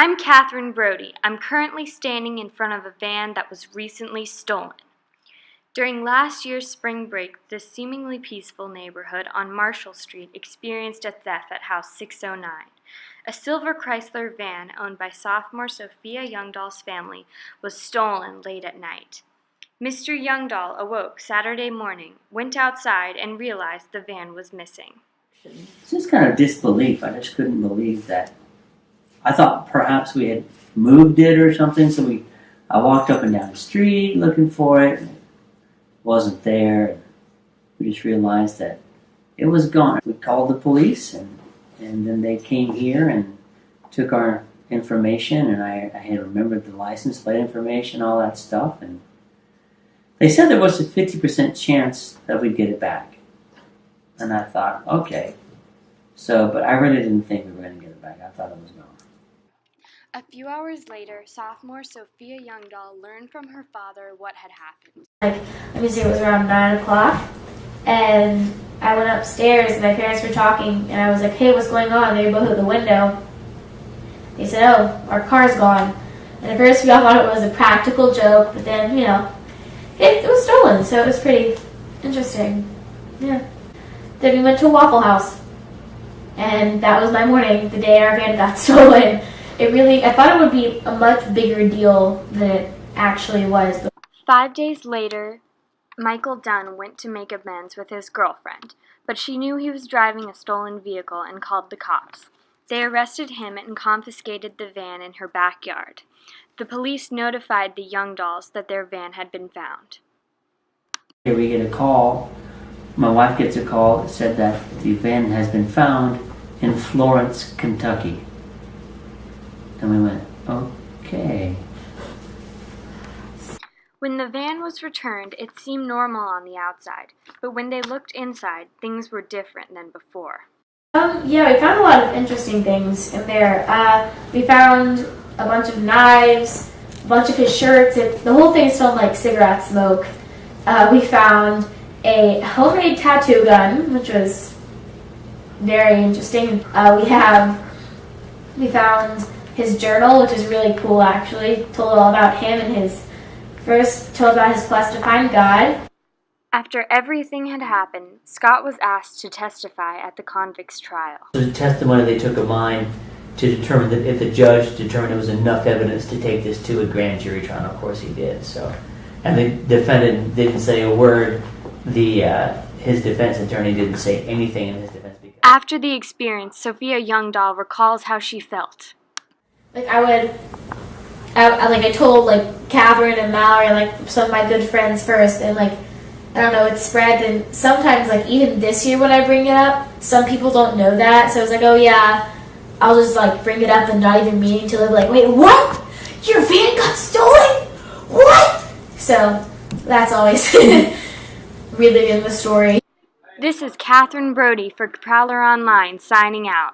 I'm Catherine Brody. I'm currently standing in front of a van that was recently stolen. During last year's spring break, this seemingly peaceful neighborhood on Marshall Street experienced a theft at House 609. A silver Chrysler van owned by sophomore Sophia Youngdahl's family was stolen late at night. Mr. Youngdahl awoke Saturday morning, went outside, and realized the van was missing. It's just kind of disbelief. I just couldn't believe that. I thought perhaps we had moved it or something, so I walked up and down the street looking for it. And it wasn't there. We just realized that it was gone. We called the police, and then they came here and took our information, and I had remembered the license plate information, all that stuff, and they said there was a 50% chance that we'd get it back. And I thought, okay. But I really didn't think we were going to get it back. I thought it was gone. A few hours later, sophomore Sophia Youngdahl learned from her father what had happened. Let me see, it was around 9 o'clock, and I went upstairs, and my parents were talking, and I was like, hey, what's going on? They were both at the window. They said, oh, our car's gone. And at first we all thought it was a practical joke, but then, it was stolen, so it was pretty interesting. Yeah. Then we went to a Waffle House, and that was my morning, the day our van got stolen. I thought it would be a much bigger deal than it actually was. 5 days later, Michael Dunn went to make amends with his girlfriend, but she knew he was driving a stolen vehicle and called the cops. They arrested him and confiscated the van in her backyard. The police notified the Youngdahls that their van had been found. We get a call. My wife gets a call that said that the van has been found in Florence, Kentucky. And we went, okay. When the van was returned, it seemed normal on the outside, but when they looked inside, things were different than before. Yeah, we found a lot of interesting things in there. We found a bunch of knives, a bunch of his shirts. The whole thing smelled like cigarette smoke. We found a homemade tattoo gun, which was very interesting. We found his journal, which is really cool, actually. Told all about him and told about his quest to find God. After everything had happened, Scott was asked to testify at the convict's trial. The testimony they took of mine to determine that if the judge determined there was enough evidence to take this to a grand jury trial, and of course he did. And the defendant didn't say a word. His defense attorney didn't say anything in his defense. After the experience, Sophia Youngdahl recalls how she felt. I told Catherine and Mallory, some of my good friends first, and I don't know, it spread. And sometimes even this year when I bring it up, some people don't know that, so I was like, oh yeah, I'll just bring it up and not even meaning to. They'll be like, wait, what? Your van got stolen? What? So that's always reliving the story. This is Catherine Brody for Prowler Online signing out.